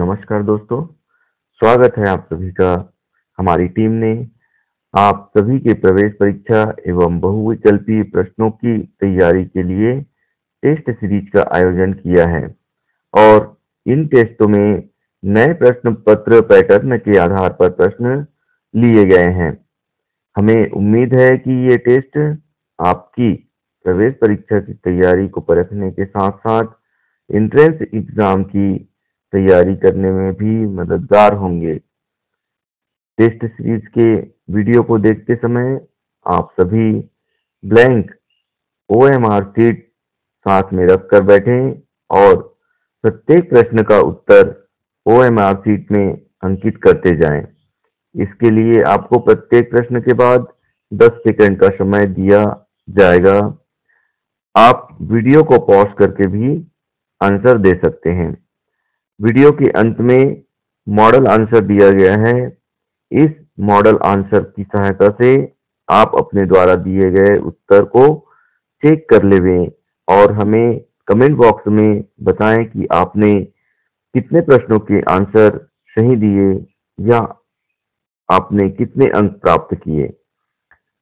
नमस्कार दोस्तों, स्वागत है आप सभी का हमारी टीम ने आप सभी के प्रवेश परीक्षा एवं बहुविकल्पीय प्रश्नों की तैयारी के लिए टेस्ट सीरीज का आयोजन किया है और इन टेस्टों में नए प्रश्न पत्र पैटर्न के आधार पर प्रश्न लिए गए हैं। हमें उम्मीद है कि ये टेस्ट आपकी प्रवेश परीक्षा की तैयारी को परखने के साथ साथ एंट्रेंस एग्जाम की तैयारी करने में भी मददगार होंगे। टेस्ट सीरीज के वीडियो को देखते समय आप सभी ब्लैंक ओएमआर शीट साथ में रखकर बैठें और प्रत्येक प्रश्न का उत्तर ओएमआर शीट में अंकित करते जाएं। इसके लिए आपको प्रत्येक प्रश्न के बाद 10 सेकंड का समय दिया जाएगा। आप वीडियो को पॉज करके भी आंसर दे सकते हैं। वीडियो के अंत में मॉडल आंसर दिया गया है। इस मॉडल आंसर की सहायता से आप अपने द्वारा दिए गए उत्तर को चेक कर लें और हमें कमेंट बॉक्स में बताएं कि आपने कितने प्रश्नों के आंसर सही दिए या आपने कितने अंक प्राप्त किए।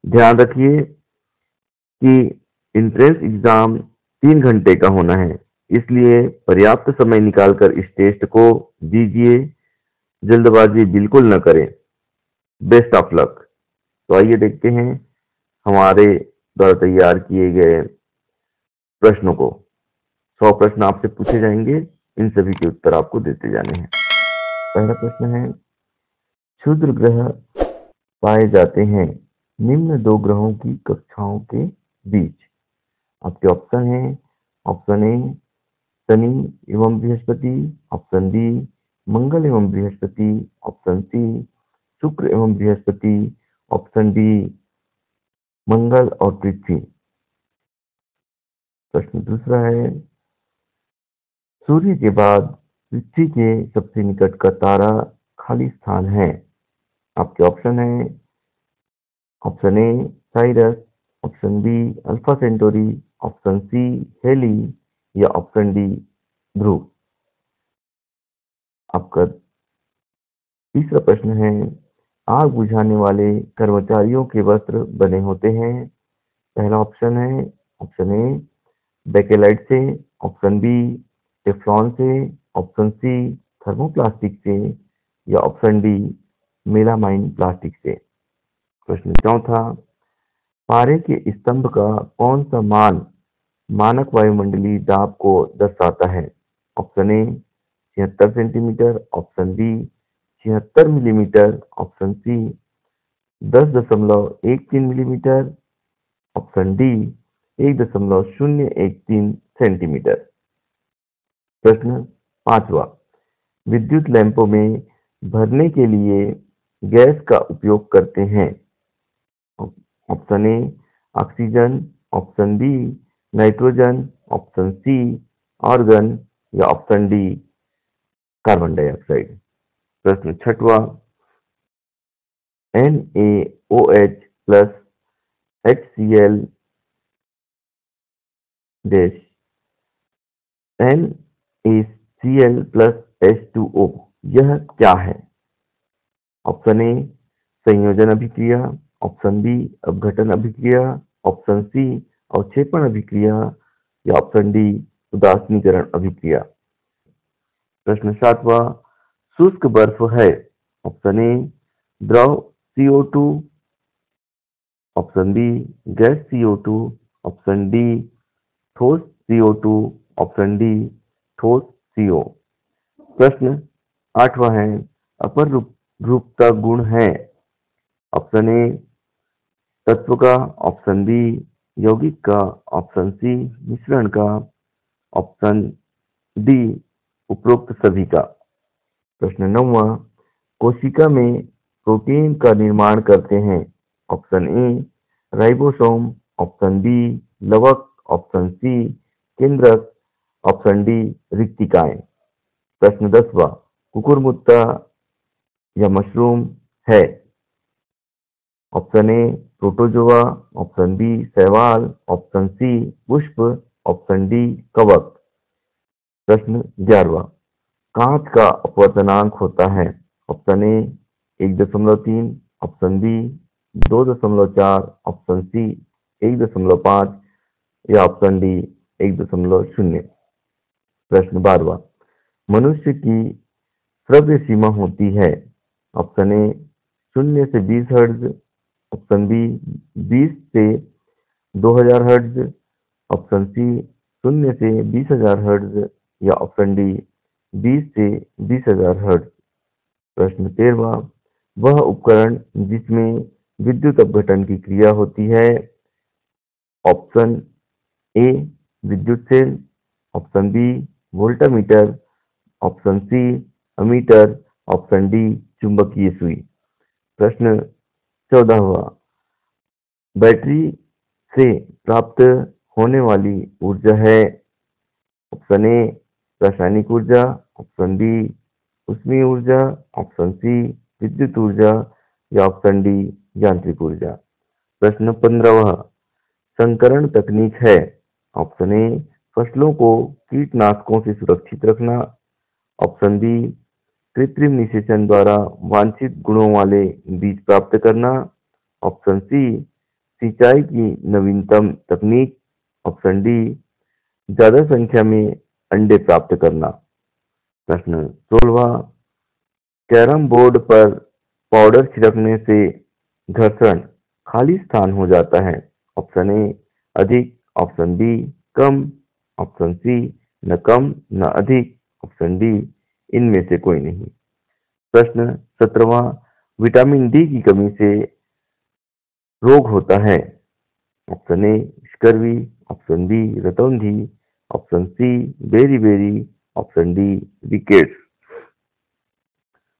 ध्यान रखिए कि एंट्रेंस एग्जाम 3 घंटे का होना है, इसलिए पर्याप्त समय निकालकर इस टेस्ट को दीजिए। जल्दबाजी बिल्कुल न करें। Best of luck. तो आइए देखते हैं हमारे द्वारा तैयार किए गए प्रश्नों को। 100 प्रश्न आपसे पूछे जाएंगे, इन सभी के उत्तर आपको देते जाने हैं। पहला प्रश्न है, क्षुद्र ग्रह पाए जाते हैं निम्न 2 ग्रहों की कक्षाओं के बीच। आपके ऑप्शन है, ऑप्शन ए शनि एवं बृहस्पति, ऑप्शन बी मंगल एवं बृहस्पति, ऑप्शन सी शुक्र एवं बृहस्पति, ऑप्शन डी मंगल और पृथ्वी। प्रश्न दूसरा है, सूर्य के बाद पृथ्वी के सबसे निकट का तारा खाली स्थान है। आपके ऑप्शन है, option A Sirius, option B alpha Centauri, option C Halley या ऑप्शन डी ध्रुव। आपका तीसरा प्रश्न है, आग बुझाने वाले कर्मचारियों के वस्त्र बने होते हैं। पहला ऑप्शन है, ऑप्शन ए बेकेलाइट से, ऑप्शन बी टेफ्लॉन से, ऑप्शन सी थर्मोप्लास्टिक से या ऑप्शन डी मेलामाइन प्लास्टिक से। प्रश्न चौथा, पारे के स्तंभ का कौन सा मान मानक वायुमंडलीय दाब को दर्शाता है। Option A 76 centimetre, option B 76 millimetre, option C 10.13 millimetre, option D 1.013 centimetre. प्रश्न पांचवा, विद्युत लैंपों में भरने के लिए गैस का उपयोग करते हैं। Option A oxygen, option B nitrogen, option C argon या ऑप्शन डी कार्बन डाइऑक्साइड। प्रश्न छठवा, NaOH plus HCl dash NaCl plus H2O यह क्या है। ऑप्शन ए संयोजन अभिक्रिया, ऑप्शन बी अपघटन अभिक्रिया, ऑप्शन सी अवक्षेपण अभिक्रिया या ऑप्शन डी उदासीनीकरण अभिक्रिया। प्रश्न सातवां, शुष्क बर्फ है। ऑप्शन ए द्रव CO2, option B gas CO2, option D ठोस CO2, ऑप्शन डी ठोस CO। प्रश्न आठवां है, अपर रूपता गुण है। ऑप्शन ए तत्व का, ऑप्शन बी यौगिक का, ऑप्शन सी मिश्रण का, ऑप्शन डी उपरोक्त सभी का। प्रश्न नौवां, कोशिका में प्रोटीन का निर्माण करते हैं। Option A ribosome, option B लवक, ऑप्शन सी केंद्रक, ऑप्शन डी रिक्तिकाएं। प्रश्न 10वां, कुकुरमुत्ता या मशरूम है। Option A protozoa, option B शैवाल, ऑप्शन सी पुष्प, ऑप्शन डी कवक। प्रश्न 11वां, कांच का अपवर्तनांक होता है? Option A 1.3, option B 2.4, option C 1.5 या ऑप्शन डी 1.0। प्रश्न 12वां, मनुष्य की श्रव्य सीमा होती है? ऑप्शन ए 0 से 20 हर्ट्ज, ऑप्शन बी 20 से 2000 हर्ट्ज, ऑप्शन सी 0 से 20,000 हर्ट्ज या ऑप्शन डी 20 से 20,000 हर्ट्ज। प्रश्न 13वां, वह उपकरण जिसमें विद्युत अपघटन की क्रिया होती है? ऑप्शन ए विद्युत cell, option B voltameter, option C ammeter, option D चुंबकीय सुई। प्रश्न 14वां, बैटरी से प्राप्त होने वाली ऊर्जा है? ऑप्शन ए रासायनिक ऊर्जा, ऑप्शन बी ऊष्मीय ऊर्जा, ऑप्शन सी विद्युत ऊर्जा या ऑप्शन डी यांत्रिक ऊर्जा। प्रश्न 15वां, संकरण तकनीक है? ऑप्शन ए फसलों को कीटनाशकों से सुरक्षित रखना, ऑप्शन बी कृत्रिम निषेचन द्वारा वांछित गुणों वाले बीज प्राप्त करना, ऑप्शन सी सिंचाई की नवीनतम तकनीक, ऑप्शन डी ज्यादा संख्या में अंडे प्राप्त करना। प्रश्न 16वां, कैरम बोर्ड पर पाउडर छिड़कने से घर्षण खाली स्थान हो जाता है? ऑप्शन ए अधिक, ऑप्शन बी कम, ऑप्शन सी न कम न अधिक, ऑप्शन डी इनमें से कोई नहीं। प्रश्न 17वां, विटामिन डी की कमी से रोग होता है? Option A scurvy, option B रतौंधी, option C beriberi, option D rickets.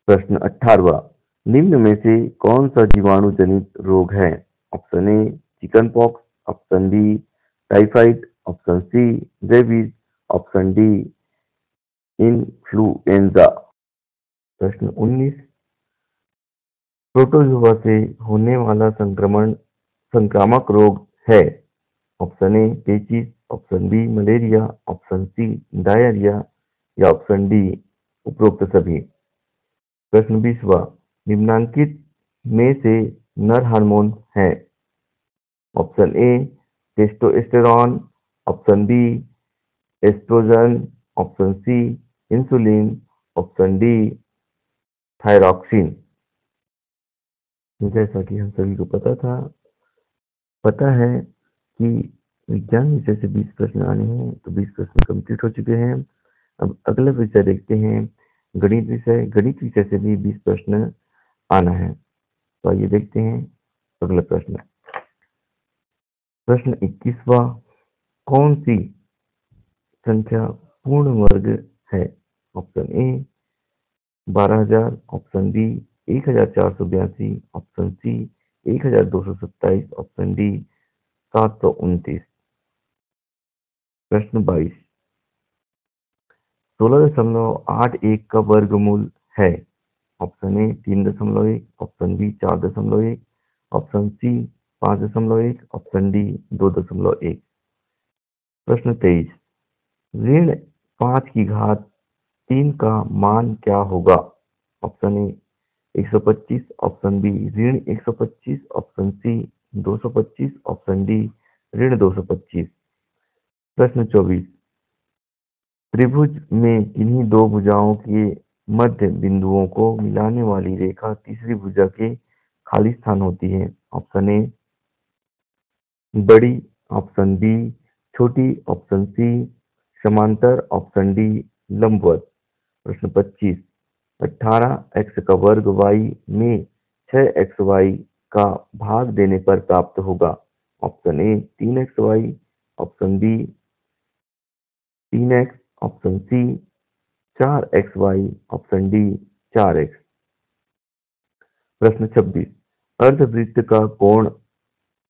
प्रश्न 18वां, निम्न में से कौन सा जीवाणु जनित रोग है? Option A chicken pox, option B typhoid, option C rabies, option D influenza. प्रश्न 19, प्रोटोजुआ से होने वाला संक्रामक रोग है? ऑप्शन ए पेचिस, option B malaria, option C diarrhoea या ऑप्शन डी उपरोक्त सभी। प्रश्न 20वां, निम्नांकित में से नर हार्मोन है? Option A testosterone, option B oestrogen, option C insulin, option D thyroxine. जैसा कि हम सभी को पता है कि विज्ञान विषय से 20 प्रश्न आने हैं, तो 20 प्रश्न कंप्लीट हो चुके हैं। अब अगला विषय देखते हैं, गणित विषय। गणित विषय से भी 20 प्रश्न आना है, तो आइए देखते हैं अगला प्रश्न। प्रश्न 21वां, कौन सी संख्या पूर्ण वर्ग है? Option A 12,000, option B 1,482, option C 1,227, option D 729। प्रश्न 22, 16.81 का वर्गमूल है? Option A 3.1, option B 4.1, option C 5.1, option D 2.1। प्रश्न 23, ऋण 5 की घात 3 का मान क्या होगा? ऑप्शन ए 125, ऑप्शन बी ऋण 125, ऑप्शन सी 225, ऑप्शन डी ऋण 225। प्रश्न 24, त्रिभुज में किन्हीं दो भुजाओं के मध्य बिंदुओं को मिलाने वाली रेखा तीसरी भुजा के खाली स्थान होती है? ऑप्शन ए बड़ी, ऑप्शन बी छोटी, ऑप्शन सी समांतर, ऑप्शन डी लंबवत। प्रश्न 25, 18x का वर्ग y में 6xy का भाग देने पर प्राप्त होगा? Option A 3xy, option B 3x, option C 4xy, option D 4x। प्रश्न 26, अर्धवृत्त का कोण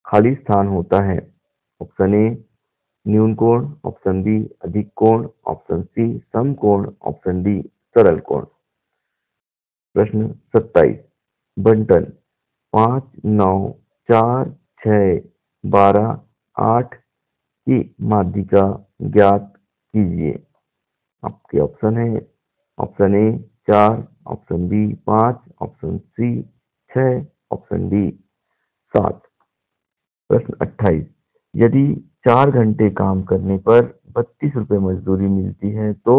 खाली स्थान होता है? ऑप्शन ए न्यून कोण, ऑप्शन बी अधिक कोण, ऑप्शन सी सम कोण, ऑप्शन डी सरल कोण। प्रश्न 27, बंटन 5, 9, 4, 6, 12, 8 की माध्यिका ज्ञात कीजिए। आपके ऑप्शन है option A 4, option B 5, option C 6, option D 7। प्रश्न 28, यदि 4 घंटे काम करने पर 32 रुपये मजदूरी मिलती है तो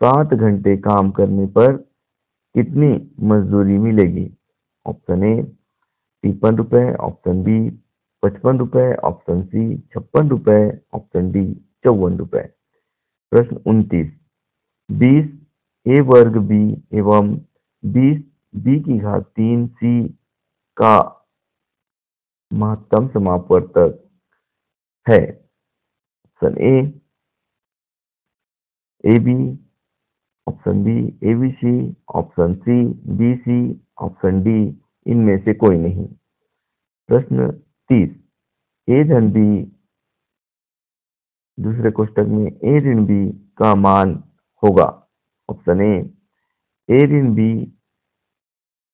7 घंटे काम करने पर कितनी मजदूरी मिलेगी? ऑप्शन ए 53 रुपये, ऑप्शन बी 55 रुपये, ऑप्शन सी 56 रुपये, ऑप्शन डी 54 रुपये। प्रश्न 29, 20 ए वर्ग बी एवं 20 बी की घात 3 सी का महत्तम समापवर्तक है। Option A B, option B A B C, option C B C, option D इनमें से कोई नहीं। प्रश्न 30, ए धन बी दूसरे कोष्टक में ए ऋण बी का मान होगा। ऑप्शन ए ऋण बी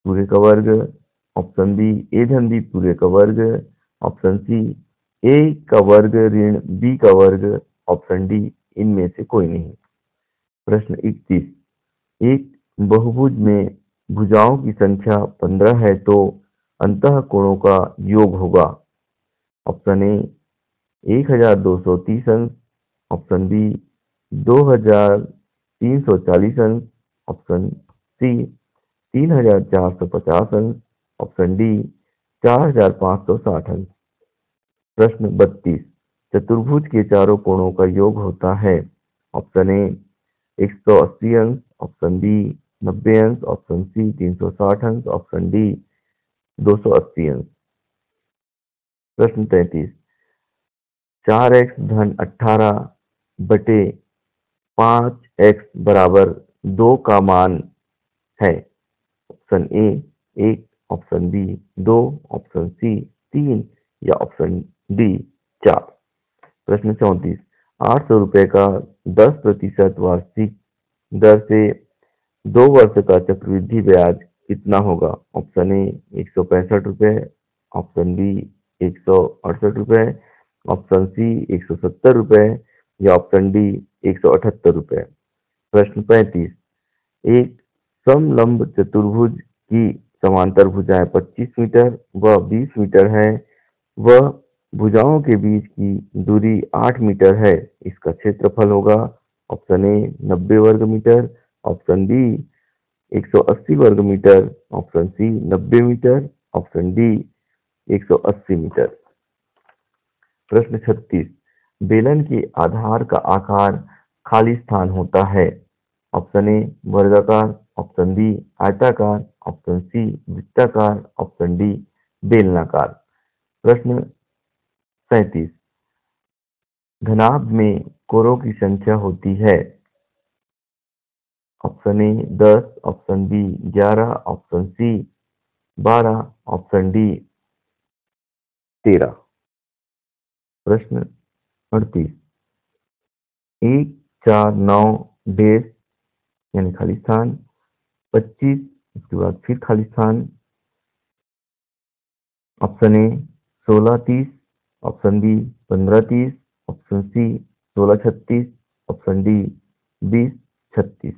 पूरे का वर्ग, ऑप्शन बी ए धन बी पूरे का वर्ग, ऑप्शन सी ए का वर्ग ऋण बी का वर्ग, ऑप्शन डी इनमें से कोई नहीं। प्रश्न 31, एक बहुभुज में भुजाओं की संख्या 15 है तो अंतःकोणों का योग होगा। ऑप्शन ए 1230 अंश, ऑप्शन बी 2340 अंश, ऑप्शन सी 3450 अंश, ऑप्शन डी 4560 अंश। प्रश्न 32, चतुर्भुज के चारों कोणों का योग होता है। ऑप्शन ए 180 अंश, ऑप्शन बी 90 अंश, ऑप्शन सी 360 अंश, ऑप्शन डी 280 अंश। प्रश्न 33, 4x धन 18 बटे 5x बराबर 2 का मान है। Option A 1, option B 2, option C 3 या ऑप्शन डी 4। प्रश्न 34, 800 रुपये का 10% वार्षिक दर से 2 वर्ष का चक्रवृद्धि ब्याज कितना होगा? ऑप्शन ए 165 रुपये, ऑप्शन बी 168 रुपये, ऑप्शन सी 170 रुपये या ऑप्शन डी 178 रुपये। प्रश्न 35, एक समलंब चतुर्भुज की समांतर भुजाएं 25 मीटर व 20 मीटर है, वह भुजाओं के बीच की दूरी 8 मीटर है, इसका क्षेत्रफल होगा। ऑप्शन ए 90 वर्ग मीटर, ऑप्शन बी 180 वर्ग metre, option C 90 metre, option D 180 metre. प्रश्न 36, बेलन के आधार का आकार खाली स्थान होता है। ऑप्शन ए वर्गाकार, ऑप्शन बी आयताकार, ऑप्शन सी वृत्ताकार, ऑप्शन डी बेलनाकार। प्रश्न 37, घनाभ में कोरों की संख्या होती है। Option A 10, option B 11, option C 12, option D 13। प्रश्न 38, 1 4 9 डेश यानी खाली स्थान, 25 उसके बाद फिर खाली स्थान। Option A 16 30, option B 15 30, option C 16 36, option D 20 36।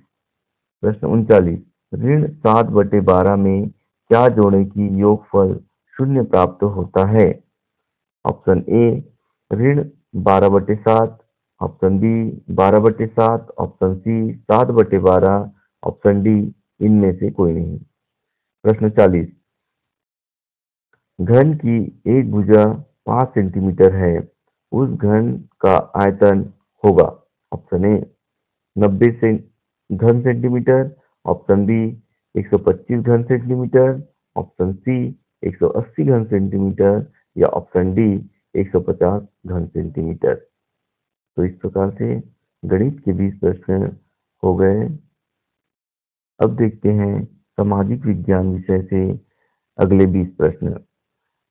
प्रश्न 39, ऋण 7/12 में क्या जोड़ें कि योगफल 0 प्राप्त होता है? ऑप्शन ए ऋण 12/7, option B 12/7, option C 7/12, option D इनमें से कोई नहीं। प्रश्न 40, घन की एक भुजा 5 सेंटीमीटर है, उस घन का आयतन होगा। ऑप्शन ए 90 से घन सेंटीमीटर, ऑप्शन बी 125 घन सेंटीमीटर, ऑप्शन सी 180 घन सेंटीमीटर या ऑप्शन डी 150 घन सेंटीमीटर। तो इस प्रकार से गणित के 20 प्रश्न हो गए। अब देखते हैं सामाजिक विज्ञान विषय से अगले 20 प्रश्न।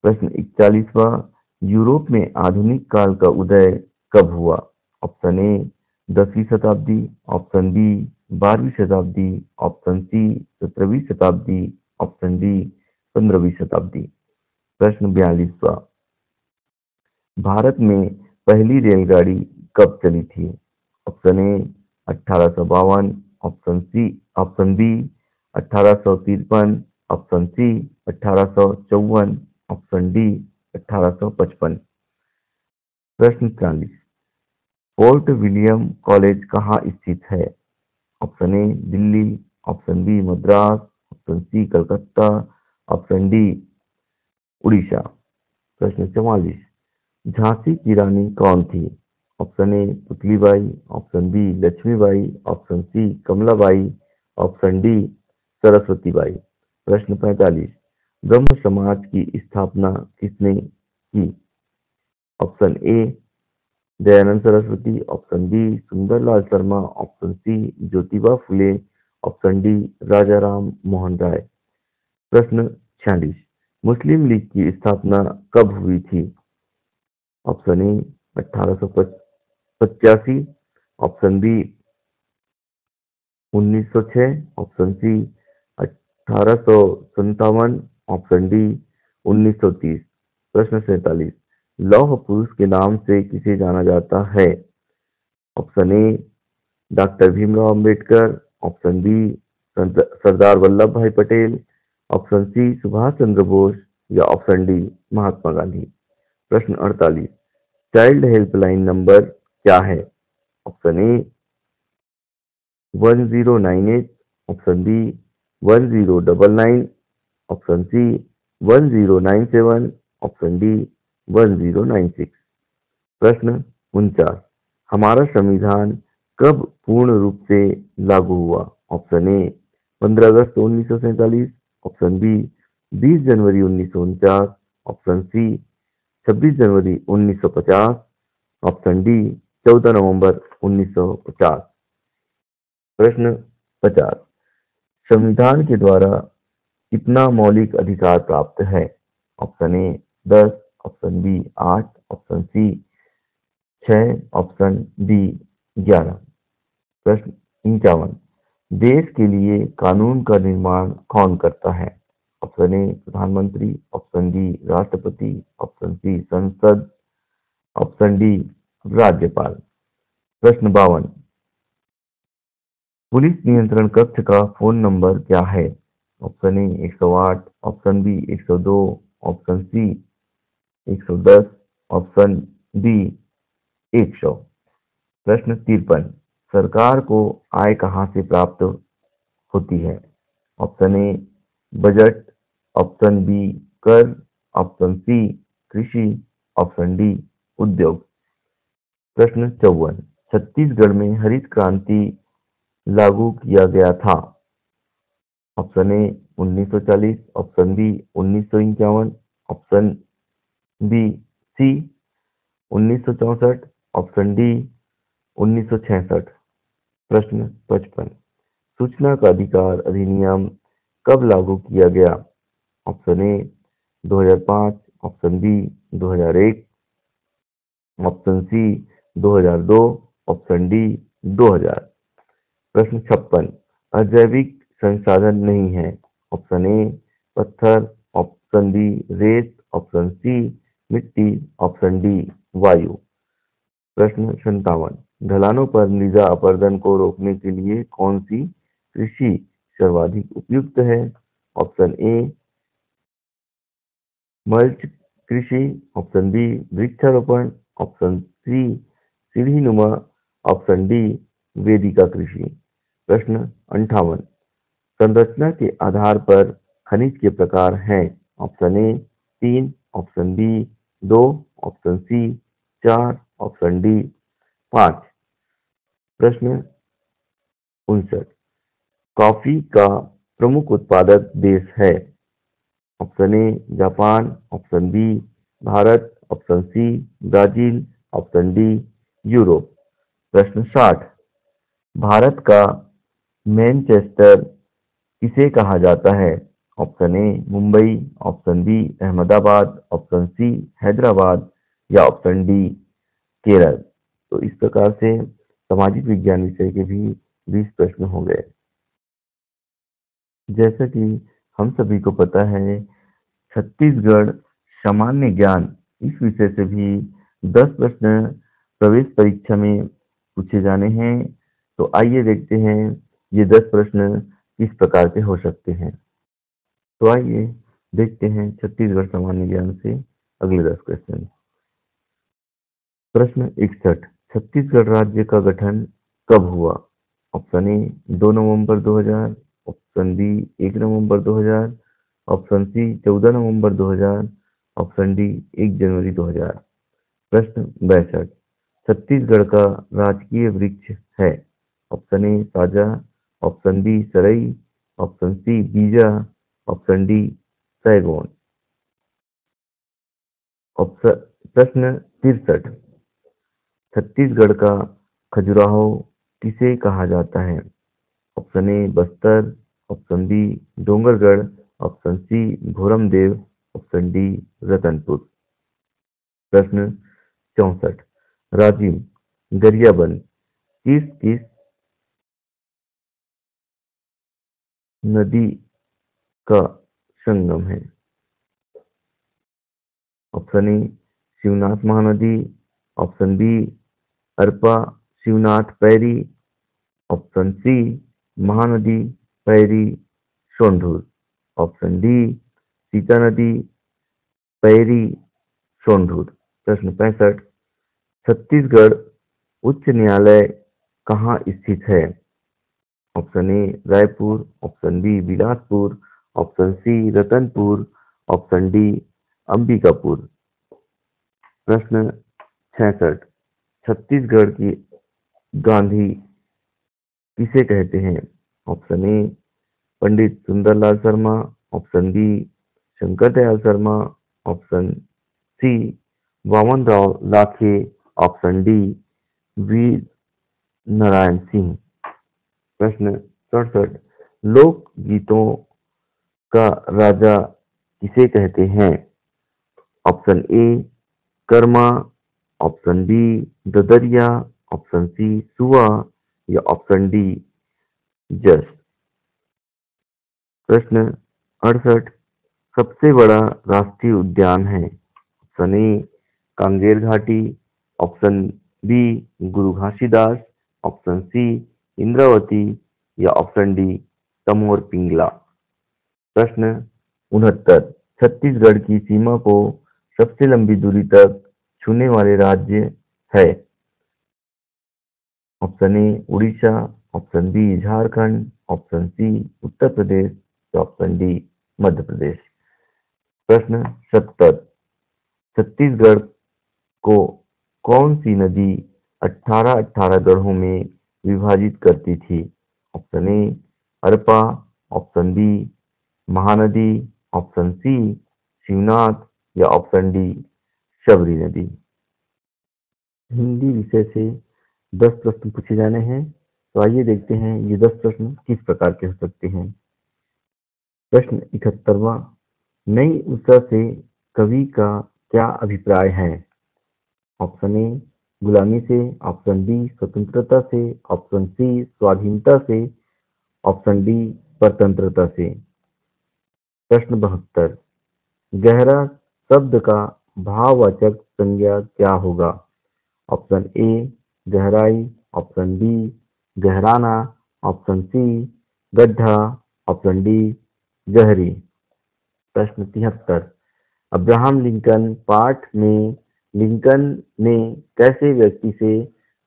प्रश्न 41वां, यूरोप में आधुनिक काल का उदय कब हुआ? ऑप्शन ए 10वीं शताब्दी, ऑप्शन बी 12वीं शताब्दी, ऑप्शन सी 17वीं शताब्दी, ऑप्शन डी 15वीं शताब्दी। प्रश्न 42वां, भारत में पहली रेलगाड़ी कब चली थी? Option A 1852, option C, option B 1853, option C 1854, option D 1855। प्रश्न 40, फोर्ट विलियम कॉलेज कहाँ स्थित है? Option A Delhi, option B Madras, option C Calcutta, option D Orissa. प्रश्न 44, झांसी की रानी कौन थी? Option A Putlibai, option B Laxmibai, option C Kamlabai, option D Saraswatibai. प्रश्न 45, ब्रह्म समाज की स्थापना किसने की? Option A Dayanand Saraswati, option B Sundarlal Sharma, option C Jyotiba Phule, option D Raja Ram Mohan Roy. प्रश्न 46, मुस्लिम लीग की स्थापना कब हुई थी? Option A 1885, option B 1906, option C 1857, option D 1930। प्रश्न 47, लौह पुरुष के नाम से किसे जाना जाता है? Option A doctor Bhimrao Ambedkar, option B Sardar Vallabh Bhai Patel, option C Subhash Chandra Bose या ऑप्शन डी महात्मा गांधी। प्रश्न 48, चाइल्ड हेल्पलाइन नंबर क्या है? Option A 1098, option B 1099, option C 1097, option D 1096। प्रश्न 49, हमारा संविधान कब पूर्ण रूप से लागू हुआ? ऑप्शन ए 15 अगस्त 1947, ऑप्शन बी 20 जनवरी 1949, ऑप्शन सी 26 जनवरी 1950, ऑप्शन डी 14 नवंबर 1950। प्रश्न 50, संविधान के द्वारा कितना मौलिक अधिकार प्राप्त है? Option A 10, option B 8, option C 6, option D 11। प्रश्न 51, देश के लिए कानून का निर्माण कौन करता है? ऑप्शन ए प्रधानमंत्री, ऑप्शन बी राष्ट्रपति, ऑप्शन सी संसद, ऑप्शन डी राज्यपाल। प्रश्न 52, पुलिस नियंत्रण कक्ष का फोन नंबर क्या है? Option A 108, option B 102, option C 110, option D 100। प्रश्न 53, सरकार को आय कहां से प्राप्त होती है? Option A budget, option B कर, ऑप्शन सी कृषि, ऑप्शन डी उद्योग। प्रश्न 54, छत्तीसगढ़ में हरित क्रांति लागू किया गया था? Option A 1940, option B 1951, option B C 1964, option D 1966। प्रश्न 55, सूचना का अधिकार अधिनियम कब लागू किया गया? Option A 2005, option B 2001, option C 2002, option D 2000। प्रश्न 56, अजैविक संसाधन नहीं है? ऑप्शन ए पत्थर, ऑप्शन बी रेत, ऑप्शन सी मिट्टी, ऑप्शन डी वायु। प्रश्न 57, ढलानों पर मृदा अपरदन को रोकने के लिए कौन सी कृषि सर्वाधिक उपयुक्त है? ऑप्शन ए मल्च कृषि, ऑप्शन बी वृक्षारोपण, ऑप्शन सी सीढ़ीनुमा, ऑप्शन डी वेदिका कृषि। प्रश्न 58, संरचना के आधार पर खनिज के प्रकार हैं? Option A 3, option B 2, option C 4, option D 5। प्रश्न 59, कॉफी का प्रमुख उत्पादक देश है? Option A Japan, option B Bharat, option C Brazil, option D Europe. प्रश्न 60, भारत का मैनचेस्टर किसे कहा जाता है? Option A Mumbai, option B Ahmedabad, option C Hyderabad या ऑप्शन डी केरल। तो इस प्रकार से सामाजिक विज्ञान विषय के भी 20 प्रश्न हो गए। जैसा कि हम सभी को पता है, छत्तीसगढ़ सामान्य ज्ञान इस विषय से भी 10 प्रश्न प्रवेश परीक्षा में पूछे जाने हैं। तो आइए देखते हैं ये 10 प्रश्न किस प्रकार के हो सकते हैं? तो आइए देखते हैं छत्तीसगढ़ सामान्य ज्ञान से अगले 10 क्वेश्चन। प्रश्न 61, छत्तीसगढ़ राज्य का गठन कब हुआ? ऑप्शन ए 2 नवंबर 2000, ऑप्शन बी 1 नवंबर 2000, ऑप्शन सी 14 नवंबर 2000, ऑप्शन डी 1 जनवरी 2000। प्रश्न 62, छत्तीसगढ़ का राजकीय वृक्ष है? ऑप्शन ए साजा, ऑप्शन बी सरई, ऑप्शन सी बीजा, ऑप्शन डी सैगोन। ऑप्शन प्रश्न 63, छत्तीसगढ़ का खजुराहो किसे कहा जाता है? Option A Bastar, option B Dongargarh, option C Bhoramdev, option D Ratanpur. प्रश्न 64, राजिम गरियाबंद किस किस नदी का संगम है? Option A Shivnath Mahanadi, option B Arpa Shivnath Pairi, option C Mahanadi Pairi Sondhur, option D Sita नदी पैरी सोंढूर। प्रश्न 65, छत्तीसगढ़ उच्च न्यायालय कहाँ स्थित है? Option A Raipur, option B Bilaspur, option C Ratanpur, option D Ambikapur. प्रश्न 66, छत्तीसगढ़ की गांधी किसे कहते हैं? Option A Pandit Sundarlal Sharma, option B Shankar Dayal Sharma, option C Waman Rao Lakhe, option D Veer Narayan Singh. प्रश्न 67, लोक गीतों का राजा किसे कहते हैं? Option A Karma, option B Dadaria, option C Suwa या ऑप्शन डी जस। प्रश्न 68, सबसे बड़ा राष्ट्रीय उद्यान है? ऑप्शन ए कांगेर घाटी, ऑप्शन बी गुरु घासीदास, ऑप्शन सी इंद्रावती या ऑप्शन डी तमोर पिंगला। प्रश्न 69, छत्तीसगढ़ की सीमा को सबसे लंबी दूरी तक छूने वाले राज्य है? Option A Orissa, option B Jharkhand, option C Uttar Pradesh, option D Madhya Pradesh. प्रश्न 70, छत्तीसगढ़ को कौन सी नदी 18-18 गढ़ों में विभाजित करती थी? Option A Arpa, option B Mahanadi, option C Shivnath या ऑप्शन डी शबरी नदी। हिंदी विषय से 10 प्रश्न पूछे जाने हैं, तो आइए देखते हैं ये 10 प्रश्न किस प्रकार के हो सकते हैं। प्रश्न 71वां, नई ऊर्जा से कवि का क्या अभिप्राय है? ऑप्शन ए गुलामी से, ऑप्शन बी स्वतंत्रता से, ऑप्शन सी स्वाधीनता से, ऑप्शन डी परतंत्रता से। प्रश्न 72, गहरा शब्द का भाववाचक संज्ञा क्या होगा? ऑप्शन ए गहराई, ऑप्शन बी गहराना, ऑप्शन सी गड्ढा, ऑप्शन डी गहरी। प्रश्न 73, अब्राहम लिंकन पाठ में लिंकन ने कैसे व्यक्ति से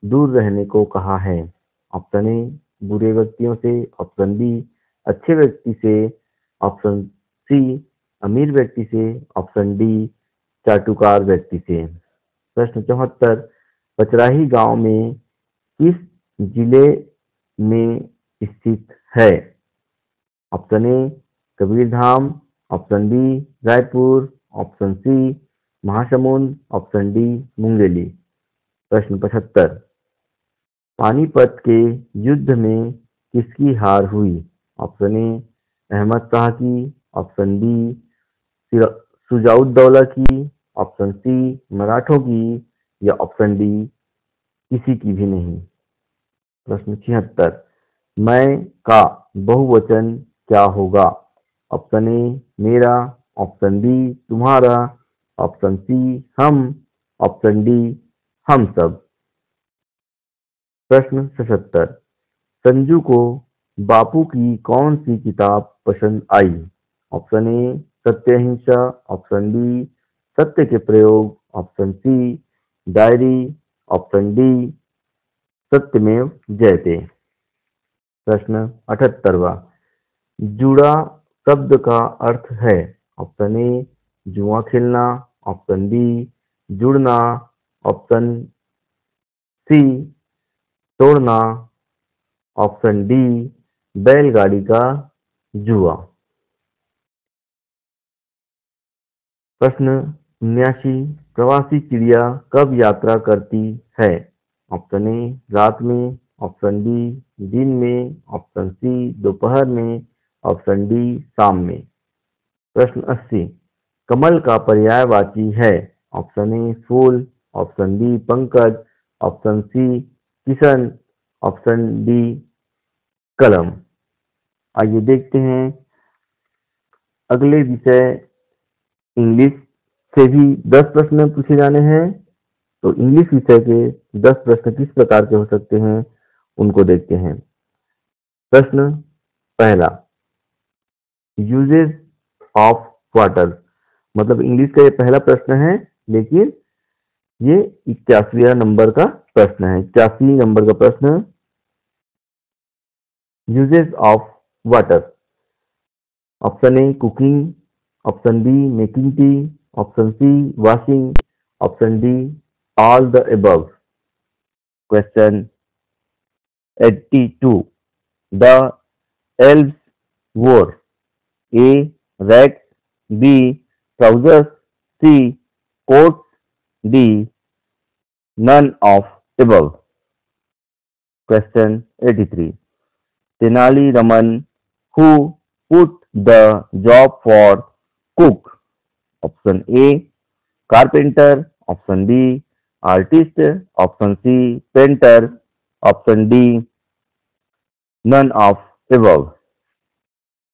दूर रहने को कहा है? ऑप्शन ए बुरे व्यक्तियों से, ऑप्शन बी अच्छे व्यक्ति से, ऑप्शन सी अमीर व्यक्ति से, ऑप्शन डी चाटुकार व्यक्ति से। प्रश्न 74, पचराही गांव में किस जिले में स्थित है? Option A Kabirdham, option B Raipur, option C Mahasamund, option D Mungeli. प्रश्न 75, पानीपत के युद्ध में किसकी हार हुई? ऑप्शन ए अहमद शाह की, ऑप्शन बी शुजाउद्दौला की, ऑप्शन सी मराठों की या ऑप्शन डी किसी की भी नहीं। प्रश्न 76, मैं का बहुवचन क्या होगा? ऑप्शन ए मेरा, ऑप्शन बी तुम्हारा, ऑप्शन सी हम, ऑप्शन डी हम सब। प्रश्न 77, संजू को बापू की कौन सी किताब पसंद आई? ऑप्शन ए सत्य अहिंसा, ऑप्शन बी सत्य के प्रयोग, option C diary, option D सत्यमेव जयते। प्रश्न 78वां, जुड़ा शब्द का अर्थ है? ऑप्शन ए जुआ खेलना, ऑप्शन बी जुड़ना, ऑप्शन सी तोड़ना, ऑप्शन डी बैलगाड़ी का जुआ। प्रश्न 79, प्रवासी चिड़िया कब यात्रा करती है? ऑप्शन ए रात में, ऑप्शन बी दिन में, ऑप्शन सी दोपहर में, ऑप्शन डी शाम में। प्रश्न 80, कमल का पर्यायवाची है? ऑप्शन ए फूल, ऑप्शन बी पंकज, option C Kishan, option D कलम। आइए देखते हैं अगले विषय इंग्लिश से भी 10 प्रश्न पूछे जाने हैं। तो इंग्लिश विषय के 10 प्रश्न किस प्रकार के हो सकते हैं उनको देखते हैं। प्रश्न पहला, यूजेस ऑफ वाटर, मतलब इंग्लिश का ये पहला प्रश्न है, लेकिन ये 81वां नंबर का प्रश्न है। 81 नंबर का प्रश्न, uses of water. Option A cooking, option B making tea, option C washing, option D all the above। Question 82, the elves wore A rags, B trousers, C coats, D none of above। Question 83, Tenali Raman, who put the job for cook? Option A carpenter, option B artist, option C painter, option D none of above।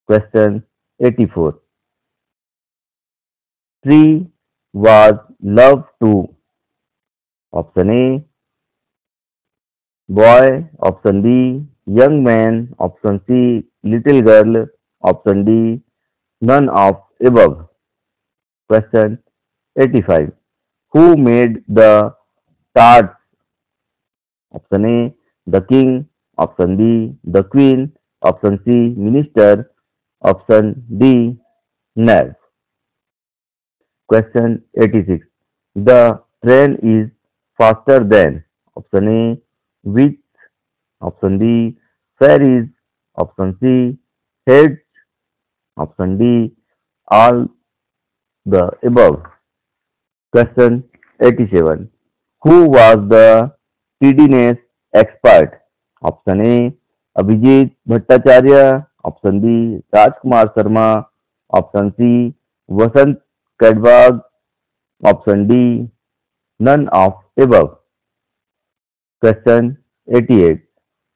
Question 84, tree was loved to? Option A boy, option B young man, option C little girl, option D none of above। Question 85, who made the tarts? Option A the king, option B the queen, option C minister, option D knave। Question 86, the train is faster than? Option A which, option B ferries, option C heads, option D all the above। Question 87, who was the TDNS expert? Option A Abhijit Bhattacharya, option B Rajkumar Sharma, option C Vasant कैडवाग, option D none of above. Question 88,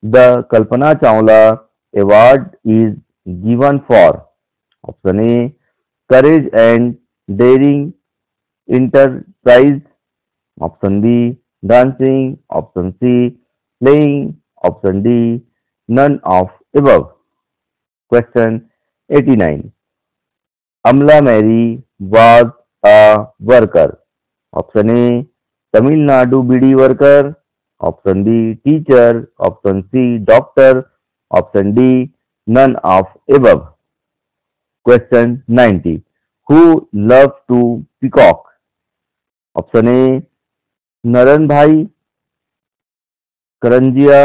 the Kalpana Chawla award is given for? Option A courage and daring enterprise, option B dancing, option C playing, option D none of above। Question 89, Amla Mary was a worker। Option A Tamil Nadu BD worker, option B teacher, option C doctor, option D none of above। Question 90, who loves to peacock? Option A Naran Bhai Karanjia,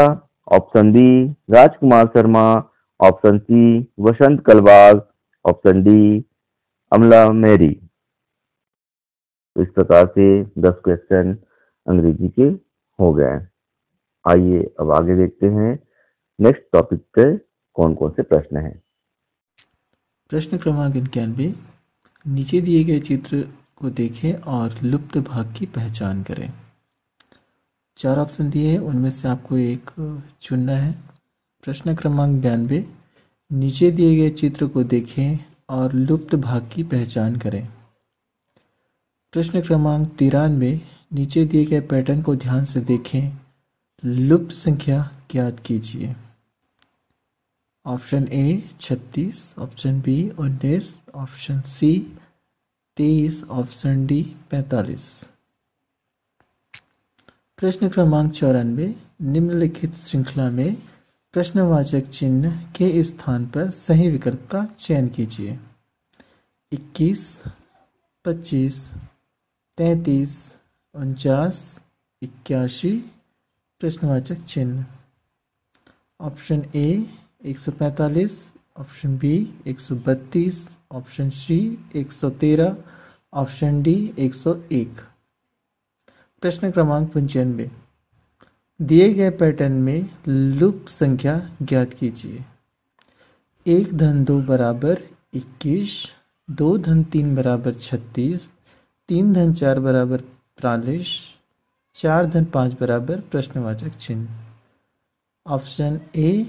option B Rajkumar Sharma, option C Vasant कलवाग, option D अमला मेरी। तो इस प्रकार से 10 question अंग्रेजी के हो गए। आइए अब आगे देखते हैं नेक्स्ट टॉपिक पे कौन कौन से प्रश्न हैं। प्रश्न क्रमांक 91, नीचे दिए गए चित्र को देखें और लुप्त भाग की पहचान करें। 4 ऑप्शन दिए हैं, उनमें से आपको एक चुनना है। प्रश्न क्रमांक 92, नीचे दिए गए चित्र को देखें और लुप्त भाग की पहचान करें। प्रश्न क्रमांक 93, नीचे दिए गए पैटर्न को ध्यान से देखें, लुप्त संख्या ज्ञात कीजिए। Option A 36, option B 19, option C 23, option D 45। प्रश्न क्रमांक 94, निम्नलिखित श्रृंखला में प्रश्नवाचक चिन्ह के स्थान पर सही विकल्प का चयन कीजिए। 21, 25, 33, 49, 81। प्रश्नवाचक चिन्ह। Option A 145, option B 132, option C 113, option D 101। प्रश्न क्रमांक 95, दिए गए पैटर्न में लुप्त संख्या ज्ञात कीजिए। 1 धन 2 बराबर 21, 2 धन 3 बराबर 36, 3 धन 4 बराबर 43, 4 धन 5 बराबर प्रश्नवाचक चिन्ह। Option A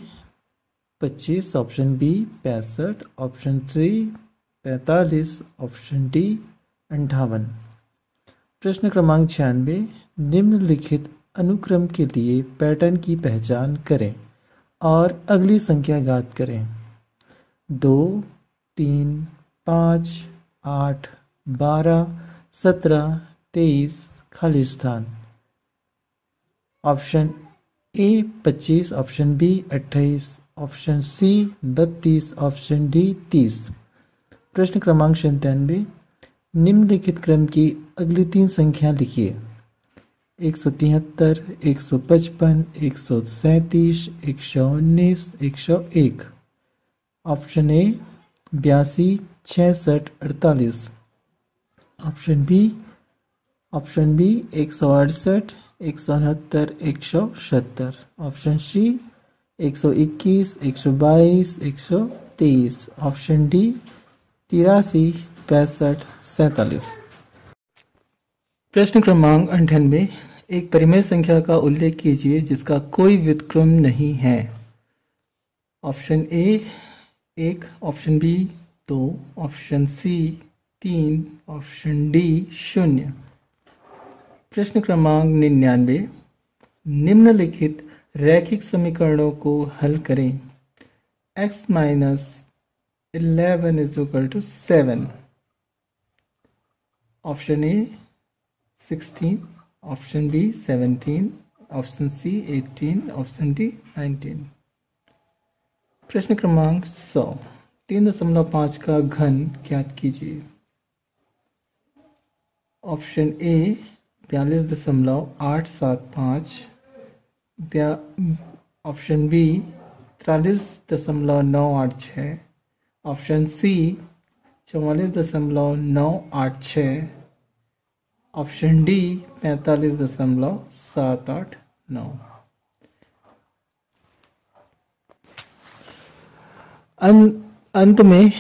25, option B 65, option C 45, option D 58। प्रश्न क्रमांक 96, निम्नलिखित अनुक्रम के लिए पैटर्न की पहचान करें और अगली संख्या ज्ञात करें। 2, 3, 5, 8, 12, 17, 23। खाली स्थान। Option A 25, option B 28, option C 32, option D 30। प्रश्न क्रमांक 97, निम्नलिखित क्रम की अगली 3 संख्या लिखिए। 173, 155, 137, 119, 101। Option A 82, 66, 48। Option B 168, 169, 170। Option C 121, 122, 123। Option D 83, 65, 47। प्रश्न क्रमांक 98, एक परिमेय संख्या का उल्लेख कीजिए जिसका कोई व्युत्क्रम नहीं है। Option A 1, option B 2, option C 3, option D 0। प्रश्न क्रमांक 99, निम्नलिखित रैखिक समीकरणों को हल करें। x - 11 = 7। Option A 16, option B 17, option C 18, option D 19। प्रश्न क्रमांक 100, 3.5 का घन ज्ञात कीजिए। Option A 42.875, option B 43.986, option C 44.986, option D 45.789। अंत में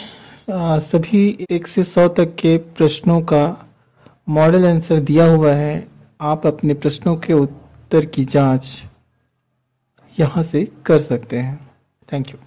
सभी 1 से 100 तक के प्रश्नों का मॉडल आंसर दिया हुआ है। आप अपने प्रश्नों के उत्तर की जांच यहाँ से कर सकते हैं। Thank you.